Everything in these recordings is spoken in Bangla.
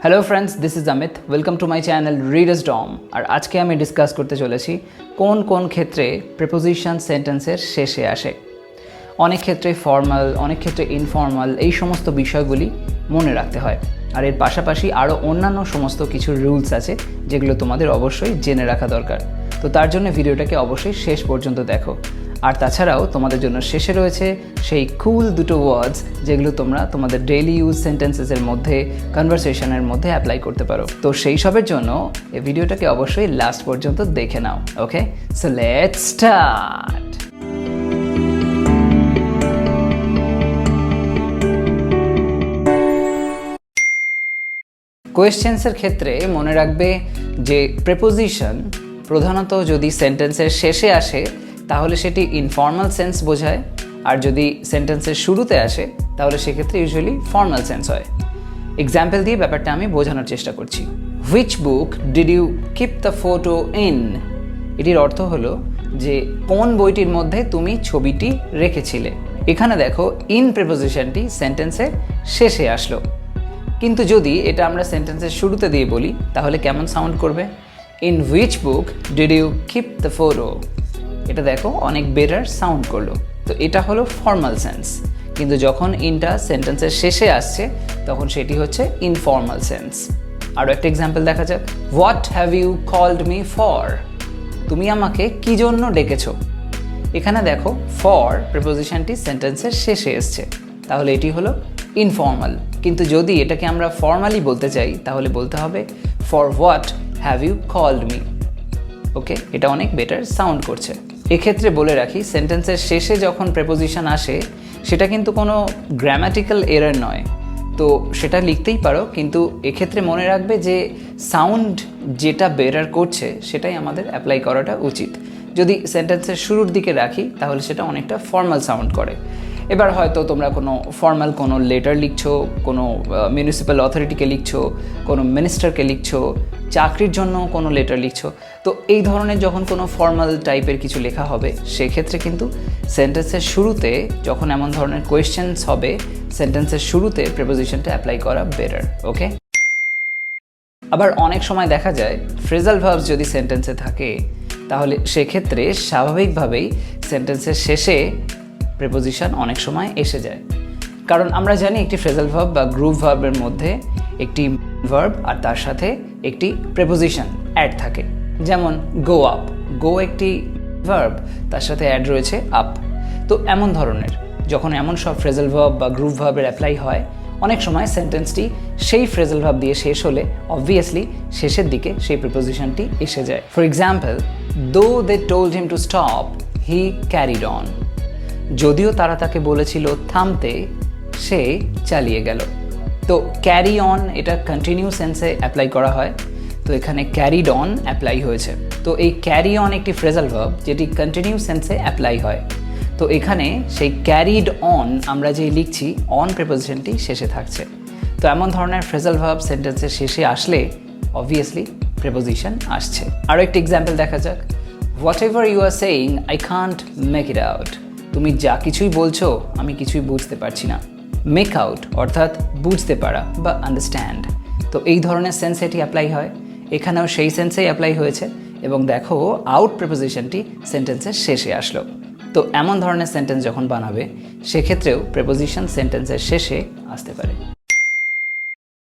Hello friends, this is Amit. Welcome to my channel Readersdom। আর আজকে আমি ডিসকাস করতে চলেছি কোন কোন ক্ষেত্রে প্রিপোজিশন সেন্টেন্সের শেষে আসে। অনেক ক্ষেত্রে ফর্মাল, অনেক ক্ষেত্রে ইনফর্মাল, এই সমস্ত বিষয়গুলি মনে রাখতে হয়। আর এর পাশাপাশি আরও অন্যান্য সমস্ত কিছু রুলস আছে যেগুলো তোমাদের অবশ্যই জেনে রাখা দরকার। তো তার জন্য ভিডিওটাকে অবশ্যই শেষ পর্যন্ত দেখো। আর তাছাড়াও তোমাদের জন্য শেষে রয়েছে সেই কুল দুটো ওয়ার্ডস যেগুলো তোমরা তোমাদের ডেইলি ইউজ সেন্টেন্সেসের মধ্যে, কনভারসেশনের মধ্যে অ্যাপ্লাই করতে পারো। তো সেই সবের জন্য এই ভিডিওটাকে অবশ্যই লাস্ট পর্যন্ত দেখে নাও। ওকে, সো লেটস স্টার্ট। কোয়েশ্চেন্সের ক্ষেত্রে মনে রাখবে যে প্রেপোজিশন প্রধানত যদি সেন্টেন্সের শেষে আসে তাহলে সেটি ইনফর্মাল সেন্স বোঝায়, আর যদি সেন্টেন্সের শুরুতে আসে তাহলে সেক্ষেত্রে ইউজুয়ালি ফর্মাল সেন্স হয়। এক্সাম্পল দিয়ে ব্যাপারটা আমি বোঝানোর চেষ্টা করছি। Which book did you keep the photo in? এটির অর্থ হলো যে কোন বইটির মধ্যে তুমি ছবিটি রেখেছিলে। এখানে দেখো ইন প্রেপোজিশনটি সেন্টেন্সের শেষে আসলো, কিন্তু যদি এটা আমরা সেন্টেন্সের শুরুতে দিয়ে বলি তাহলে কেমন সাউন্ড করবে? In which book did you keep the photo? এটা দেখো অনেক বেটার সাউন্ড করলো। তো এটা হলো ফর্মাল সেন্স, কিন্তু যখন ইনটা সেন্টেন্সের শেষে আসছে তখন সেটি হচ্ছে ইনফর্মাল সেন্স। আরও একটা এক্সাম্পল দেখা যাক। What have you called me for? তুমি আমাকে কি জন্য ডেকেছো? এখানে দেখো ফর প্রিপোজিশনটি সেন্টেন্সের শেষে এসছে, তাহলে এটি হলো ইনফর্মাল। কিন্তু যদি এটাকে আমরা ফর্মালি বলতে চাই তাহলে বলতে হবে for what have you called me. Okay, এটা অনেক বেটার সাউন্ড করছে। এক্ষেত্রে বলে রাখি, সেন্টেন্সের শেষে যখন প্রেপোজিশন আসে সেটা কিন্তু কোনো গ্রামাটিক্যাল এরর নয়, তো সেটা লিখতেই পারো, কিন্তু এক্ষেত্রে মনে রাখবে যে সাউন্ড যেটা বেটার করছে সেটাই আমাদের অ্যাপ্লাই করাটা উচিত। যদি সেন্টেন্সের শুরুর দিকে রাখি তাহলে সেটা অনেকটা ফর্মাল সাউন্ড করে। এবার হয়তো তোমরা কোনো ফর্মাল কোনো লেটার লিখছো, কোনো মিউনিসিপ্যাল অথরিটিকে লিখছো, কোনো মিনিস্টারকে লিখছো, চাকরির জন্য কোনো লেটার লিখছো, তো এই ধরনের যখন কোনো ফর্মাল টাইপের কিছু লেখা হবে সেক্ষেত্রে কিন্তু সেন্টেন্সের শুরুতে যখন এমন ধরনের কোয়েশ্চেন্স হবে সেন্টেন্সের শুরুতে প্রিপোজিশনটা অ্যাপ্লাই করা বেটার। ওকে, আবার অনেক সময় দেখা যায় ফ্রেজাল ভার্বস যদি সেন্টেন্সে থাকে তাহলে সেক্ষেত্রে স্বাভাবিকভাবেই সেন্টেন্সের শেষে প্রিপোজিশন অনেক সময় এসে যায়, কারণ আমরা জানি একটি ফ্রেজাল ভার্ব বা গ্রুপ ভার্বের মধ্যে একটি ভার্ব আর তার সাথে একটি প্রিপোজিশন অ্যাড থাকে। যেমন গো আপ, গো একটি ভার্ব, তার সাথে অ্যাড রয়েছে আপ। তো এমন ধরনের যখন এমন সব ফ্রেজাল ভার্ব বা গ্রুপ ভার্বের অ্যাপ্লাই হয় অনেক সময় সেন্টেন্সটি সেই ফ্রেজাল ভার্ব দিয়ে শেষ হলে অবভিয়াসলি শেষের দিকে সেই প্রিপোজিশনটি এসে যায়। For example, though they told him to stop, he carried on. যদিও তারা তাকে বলেছিল থামতে, সে চালিয়ে গেল। তো ক্যারি অন এটা কন্টিনিউ সেন্সে অ্যাপ্লাই করা হয়, তো এখানে ক্যারিড অন অ্যাপ্লাই হয়েছে। তো এই ক্যারি অন একটি ফ্রেজাল ভার্ব যেটি কন্টিনিউ সেন্সে অ্যাপ্লাই হয়। তো এখানে সেই ক্যারিড অন আমরা যেই লিখছি অন প্রিপোজিশনটি শেষে থাকছে। তো এমন ধরনের ফ্রেজাল ভার্ব সেন্টেন্সের শেষে আসলে অবভিয়াসলি প্রিপোজিশন আসছে। আরও একটি এক্সাম্পল দেখা যাক। Whatever you are saying I can't make it out. তুমি যা কিছুই বলছো আমি কিছুই বুঝতে পারছি না। মেক আউট অর্থাৎ বুঝতে পারা বা আন্ডারস্ট্যান্ড। তো এই ধরনের সেন্স এটি অ্যাপ্লাই হয়, এখানেও সেই সেন্সেই অ্যাপ্লাই হয়েছে, এবং দেখো আউট প্রিপোজিশনটি সেন্টেন্সের শেষে আসলো। তো এমন ধরনের সেন্টেন্স যখন বানাবে সেক্ষেত্রেও প্রিপোজিশন সেন্টেন্সের শেষে আসতে পারে।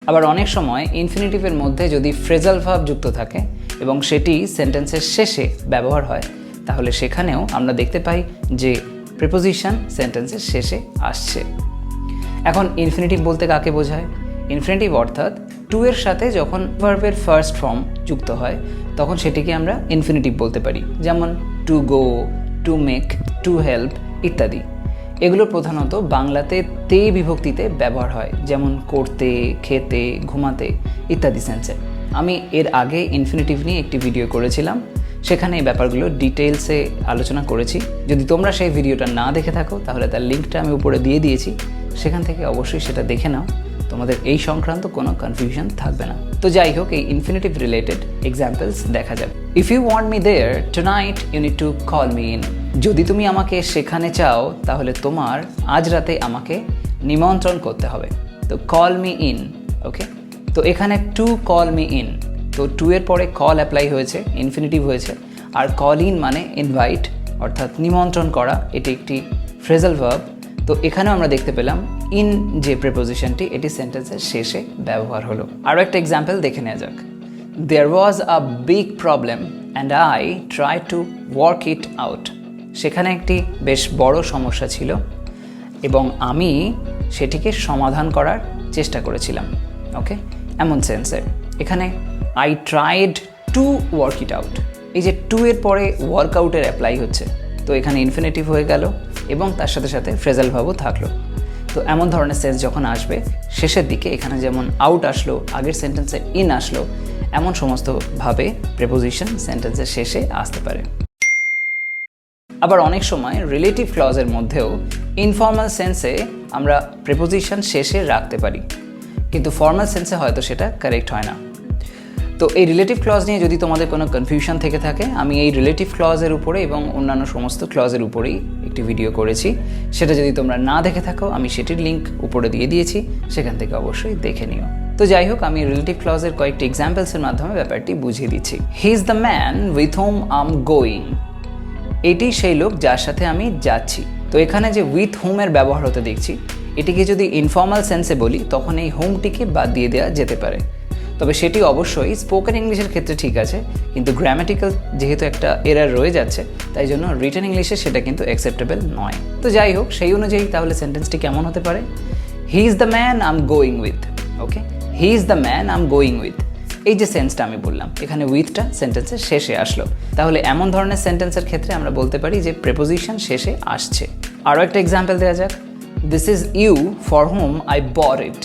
আবার অনেক সময় ইনফিনিটিভের মধ্যে যদি ফ্রেজাল ভার্ব যুক্ত থাকে এবং সেটি সেন্টেন্সের শেষে ব্যবহার হয় তাহলে সেখানেও আমরা দেখতে পাই যে প্রিপোজিশন সেন্টেন্সের শেষে আসছে। এখন ইনফিনিটিভ বলতে কাকে বোঝায়? ইনফিনিটিভ অর্থাৎ টু এর সাথে যখন ভার্বের ফার্স্ট ফর্ম যুক্ত হয় তখন সেটিকে আমরা ইনফিনিটিভ বলতে পারি। যেমন to go, to make, to help ইত্যাদি। এগুলো প্রধানত বাংলাতে তে বিভক্তিতে ব্যবহার হয়, যেমন করতে, খেতে, ঘুমাতে ইত্যাদি সেন্সে। আমি এর আগে ইনফিনিটিভ নিয়ে একটি ভিডিও করেছিলাম, সেখানে এই ব্যাপারগুলো ডিটেলসে আলোচনা করেছি। যদি তোমরা সেই ভিডিওটা না দেখে থাকো তাহলে তার লিঙ্কটা আমি উপরে দিয়ে দিয়েছি, সেখান থেকে অবশ্যই সেটা দেখে নাও, তোমাদের এই সংক্রান্ত কোনো কনফিউশন থাকবে না। তো যাই হোক, এই ইনফিনিটিভ রিলেটেড এক্সাম্পলস দেখা যাবে। If you want me there tonight you need to call me in. যদি তুমি আমাকে সেখানে চাও তাহলে তোমার আজ রাতে আমাকে নিমন্ত্রণ করতে হবে। তো কল মি ইন। ওকে, তো এখানে টু কল মি ইন, তো টু এর পরে কল অ্যাপ্লাই হয়েছে, ইনফিনিটিভ হয়েছে, আর কল ইন মানে ইনভাইট অর্থাৎ নিমন্ত্রণ করা, এটি একটি ফ্রেজাল ভার্ব। তো এখানেও আমরা দেখতে পেলাম ইন যে প্রিপোজিশনটি এটি সেন্টেন্সের শেষে ব্যবহার হলো। আরও একটা এক্সাম্পল দেখে নেওয়া যাক। There was a big problem and I try to work it out. সেখানে একটি বেশ বড় সমস্যা ছিল এবং আমি সেটিকে সমাধান করার চেষ্টা করেছিলাম। ওকে, এমন সেন্সে এখানে I tried to work it out, এই যে টু এর পরে ওয়ার্কআউটের অ্যাপ্লাই হচ্ছে, তো এখানে ইনফিনিটিভ হয়ে গেল এবং তার সাথে সাথে ফ্রেজাল ভার্বও থাকলো। তো এমন ধরনের সেন্স যখন আসবে শেষের দিকে, এখানে যেমন আউট আসলো, আগের সেন্টেন্সে ইন আসলো, এমন সমস্তভাবে প্রিপোজিশন সেন্টেন্সের শেষে আসতে পারে। আবার অনেক সময় রিলেটিভ ক্লজের মধ্যেও ইনফর্মাল সেন্সে আমরা প্রিপোজিশন শেষে রাখতে পারি, কিন্তু ফর্মাল সেন্সে হয়তো সেটা কারেক্ট হয় না। তো এই রিলেটিভ ক্লজ নিয়ে যদি তোমাদের কোনো কনফিউশন থেকে থাকে, আমি এই রিলেটিভ ক্লজের উপরে এবং অন্যান্য সমস্ত ক্লজের উপরেই একটি ভিডিও করেছি, সেটা যদি তোমরা না দেখে থাকো আমি সেটির লিঙ্ক উপরে দিয়ে দিয়েছি, সেখান থেকে অবশ্যই দেখে নিও। তো যাই হোক, আমি রিলেটিভ ক্লজের কয়েকটি এক্সাম্পলসের মাধ্যমে ব্যাপারটি বুঝিয়ে দিচ্ছি। He is the man with home I am going, এটি সেই লোক যার সাথে আমি যাচ্ছি। তো এখানে যে উইথ হোমের ব্যবহার হতে দেখছি, এটিকে যদি ইনফর্মাল সেন্সে বলি তখন এই হোমটিকে বাদ দিয়ে দেওয়া যেতে পারে, তবে সেটি অবশ্যই স্পোকেন ইংলিশের ক্ষেত্রে ঠিক আছে, কিন্তু গ্রামাটিক্যাল যেহেতু একটা এরার রয়ে যাচ্ছে, তাই জন্য রিটেন ইংলিশে সেটা কিন্তু অ্যাকসেপ্টেবল নয়। তো যাই হোক, সেই অনুযায়ী তাহলে সেন্টেন্সটি কেমন হতে পারে? He is the man I am going with. Okay, he is the man I am going with, এই যে সেন্সটা আমি বললাম, এখানে উইথটা সেন্টেন্সের শেষে আসলো, তাহলে এমন ধরনের সেন্টেন্সের ক্ষেত্রে আমরা বলতে পারি যে প্রিপোজিশন শেষে আসছে। আরও একটা এক্সাম্পল দেওয়া যাক। This is you for home I bought it,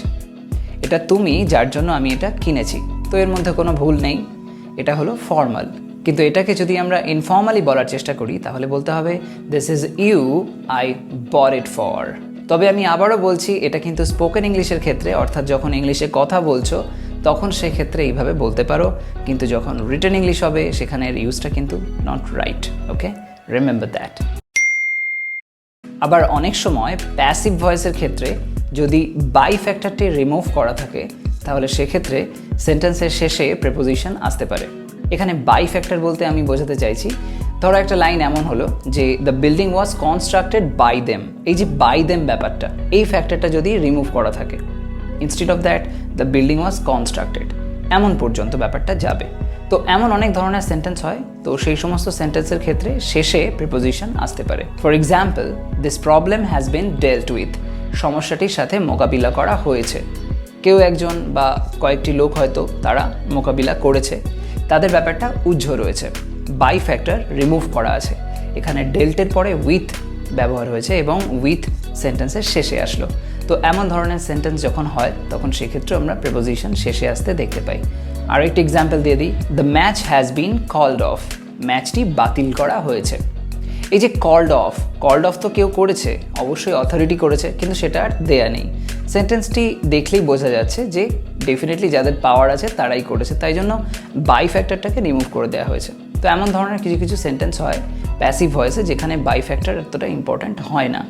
এটা তুমি যার জন্য আমি এটা কিনেছি। তো এর মধ্যে কোনো ভুল নেই, এটা হলো ফর্মাল। কিন্তু এটাকে যদি আমরা ইনফর্মালি বলার চেষ্টা করি তাহলে বলতে হবে this is you I bought it for. তবে আমি আবারও বলছি, এটা কিন্তু স্পোকেন ইংলিশের ক্ষেত্রে, অর্থাৎ যখন ইংলিশে কথা বলছো তখন সেক্ষেত্রে এইভাবে বলতে পারো, কিন্তু যখন রিটেন ইংলিশ হবে সেখানে এর ইউজটা কিন্তু not right. Okay, remember that. আবার অনেক সময় প্যাসিভ ভয়েসের ক্ষেত্রে যদি বাই ফ্যাক্টরটি রিমুভ করা থাকে তাহলে সেক্ষেত্রে সেন্টেন্সের শেষে প্রিপোজিশন আসতে পারে। এখানে বাই ফ্যাক্টর বলতে আমি বোঝাতে চাইছি, ধরো একটা লাইন এমন হলো যে the building was constructed by them, এই যে বাই দেম ব্যাপারটা, এই ফ্যাক্টরটা যদি রিমুভ করা থাকে, instead of that the building was constructed, এমন পর্যন্ত ব্যাপারটা যাবে। তো এমন অনেক ধরনের সেন্টেন্স হয়, তো সেই সমস্ত সেন্টেন্সের ক্ষেত্রে শেষে প্রিপোজিশন আসতে পারে। For example, this problem has been ডেল্ট with, সমস্যাটির সাথে মোকাবিলা করা হয়েছে। কেউ একজন বা কয়েকটি লোক হয়তো তারা মোকাবিলা করেছে, তাদের ব্যাপারটা উজ্জ্ব রয়েছে, বাই ফ্যাক্টর রিমুভ করা আছে, এখানে ডেল্টের পরে উইথ ব্যবহার হয়েছে এবং উইথ সেন্টেন্সের শেষে আসলো। তো এমন ধরনের সেন্টেন্স যখন হয় তখন সেক্ষেত্রে আমরা প্রিপোজিশন শেষে আসতে দেখতে পাই। আর একটি এক্সাম্পল দিয়ে দিই, the match has been called off, ম্যাচটি বাতিল করা হয়েছে। এই যে কল্ড অফ তো কেউ করেছে, অবশ্যই অথরিটি করেছে, কিন্তু সেটা আর দেয়া নেই। সেন্টেন্সটি দেখলেই বোঝা যাচ্ছে যে ডেফিনেটলি যাদের পাওয়ার আছে তারাই করেছে, তাই জন্য বাই ফ্যাক্টরটাকে রিমুভ করে দেওয়া হয়েছে। তো এমন ধরনের কিছু কিছু সেন্টেন্স হয় প্যাসিভ ভয়েসে যেখানে বাই ফ্যাক্টর এতটা ইম্পর্ট্যান্ট হয় না,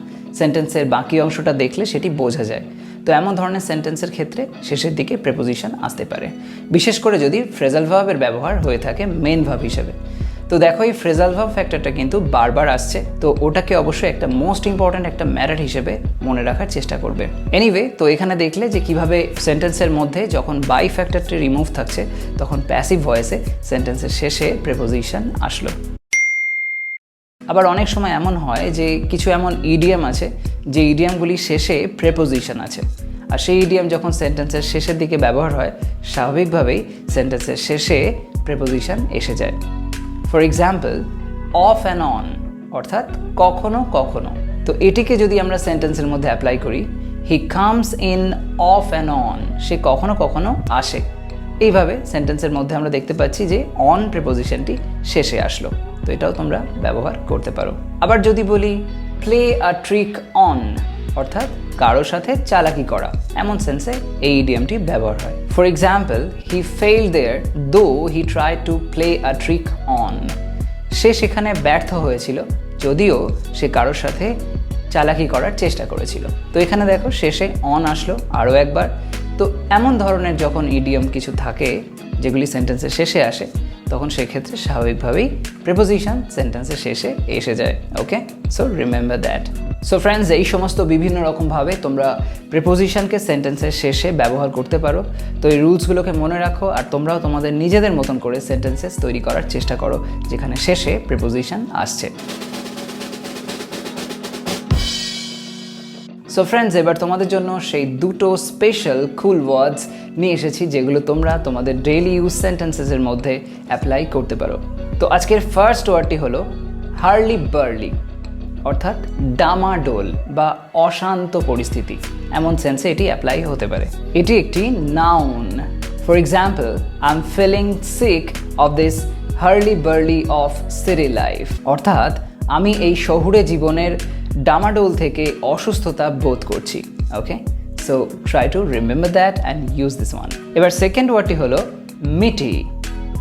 সেন্টেন্সের বাকি অংশটা দেখলে সেটি বোঝা যায়। তো এমন ধরনের সেন্টেন্সের ক্ষেত্রে শেষের দিকে প্রিপোজিশন আসতে পারে, বিশেষ করে যদি ফ্রেজাল ভার্বের ব্যবহার হয়ে থাকে মেন ভার্ব হিসেবে। তো দেখো, এই ফ্রেজাল ভার্ব ফ্যাক্টরটা কিন্তু বারবার আসছে, তো ওটাকে অবশ্যই একটা মোস্ট ইম্পর্ট্যান্ট একটা ম্যাটার হিসেবে মনে রাখার চেষ্টা করবে। এনিওয়ে, তো এখানে দেখলে যে কিভাবে সেন্টেন্সের মধ্যে যখন বাই ফ্যাক্টরটি রিমুভ থাকছে তখন প্যাসিভ ভয়েসে সেন্টেন্সের শেষে প্রিপোজিশন আসলো। আবার অনেক সময় এমন হয় যে কিছু এমন ইডিয়াম আছে যে ইডিয়ামগুলি শেষে প্রিপোজিশন আছে, আর সেই ইডিয়াম যখন সেন্টেন্সের শেষের দিকে ব্যবহার হয় স্বাভাবিকভাবেই সেন্টেন্সের শেষে প্রিপোজিশন এসে যায়। For example, of and on, অর্থাৎ কখনো কখনো। তো এটিকে যদি আমরা সেন্টেন্সের মধ্যে অ্যাপ্লাই করি, he comes in off and on, সে কখনো কখনো আসে। এইভাবে সেন্টেন্সের মধ্যে আমরা দেখতে পাচ্ছি যে অন প্রিপোজিশনটি শেষে আসলো, তো এটাও তোমরা ব্যবহার করতে পারো। আবার যদি বলি প্লে আ ট্রিক অন, অর্থাৎ কারোর সাথে চালাকি করা, এমন সেন্সে এই ইডিয়ামটি ব্যবহার হয়। For example, he failed there though he try to play a trick on, সে সেখানে ব্যর্থ হয়েছিল যদিও সে কারোর সাথে চালাকি করার চেষ্টা করেছিল। তো এখানে দেখো শেষে অন আসলো, আরও একবার তো এমন ধরনের যখন ইডিয়ম কিছু থাকে যেগুলি সেন্টেন্সের শেষে আসে, তখন সেক্ষেত্রে স্বাভাবিকভাবেই প্রিপোজিশন সেন্টেন্সের শেষে এসে যায়। Okay, so remember that. So friends, এই সমস্ত বিভিন্ন রকমভাবে তোমরা প্রিপোজিশনকে সেন্টেন্সের শেষে ব্যবহার করতে পারো। তো এই রুলসগুলোকে মনে রাখো, আর তোমরাও তোমাদের নিজেদের মতন করে সেন্টেন্সেস তৈরি করার চেষ্টা করো যেখানে শেষে প্রিপোজিশন আসছে। সো ফ্রেন্ডস, এবার তোমাদের জন্য সেই দুটো স্পেশাল কুল ওয়ার্ডস নিয়ে এসেছি যেগুলো তোমরা তোমাদের ডেইলি ইউজ সেন্টেন্সেসের মধ্যে অ্যাপ্লাই করতে পারো। তো আজকের ফার্স্ট ওয়ার্ডটি হলো হার্লি বার্লি, অর্থাৎ ডামাডোল বা অশান্ত পরিস্থিতি, এমন সেন্সে এটি অ্যাপ্লাই হতে পারে। এটি একটি noun. For example, I am feeling sick of this hurly burly of city life, অর্থাৎ আমি এই শহুরে জীবনের ডামাডোল থেকে অসুস্থতা বোধ করছি। Okay, so try to remember that and use this one. এবার সেকেন্ড ওয়ার্ডটি হলো মিঠি।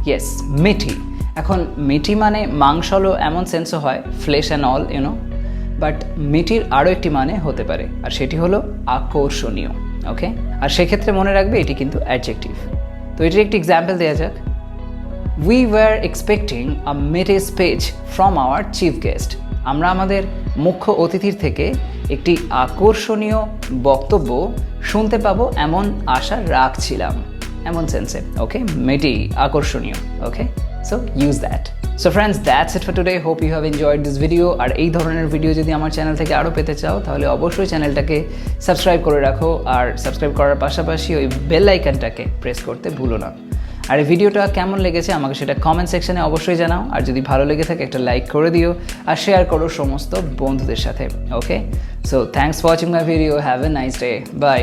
ইয়েস, মিঠি। এখন মিঠি মানে মাংসলো এমন সেন্সও হয়, flesh and all, you know, but মিঠির আরও একটি মানে হতে পারে, আর সেটি হলো আকর্ষণীয়। ওকে, আর সেক্ষেত্রে মনে রাখবে এটি কিন্তু অ্যাডজেক্টিভ। তো এটির একটি এক্সাম্পল দেওয়া যাক। We were expecting a Mithi speech from our chief guest. আমরা আমাদের মুখ্য অতিথির থেকে একটি আকর্ষণীয় বক্তব্য শুনতে পাবো এমন আশা রাখছিলাম, এমন সেন্সে। ওকে, মিঠি, আকর্ষণীয়। Okay, so use that. So friends, that's it for today. Hope you have enjoyed this video. আর এই ধরনের ভিডিও যদি আমার চ্যানেল থেকে আরও পেতে চাও তাহলে অবশ্যই চ্যানেলটাকে সাবস্ক্রাইব করে রাখো, আর সাবস্ক্রাইব করার পাশাপাশি ওই বেল আইকনটাকে প্রেস করতে ভুলো না। আর এই ভিডিওটা কেমন লেগেছে আমাকে সেটা কমেন্ট সেকশনে অবশ্যই জানাও, আর যদি ভালো লেগে থাকে একটা লাইক করে দিও আর শেয়ার করো সমস্ত বন্ধুদের সাথে। Okay, so thanks for watching my video. Have a nice day. By.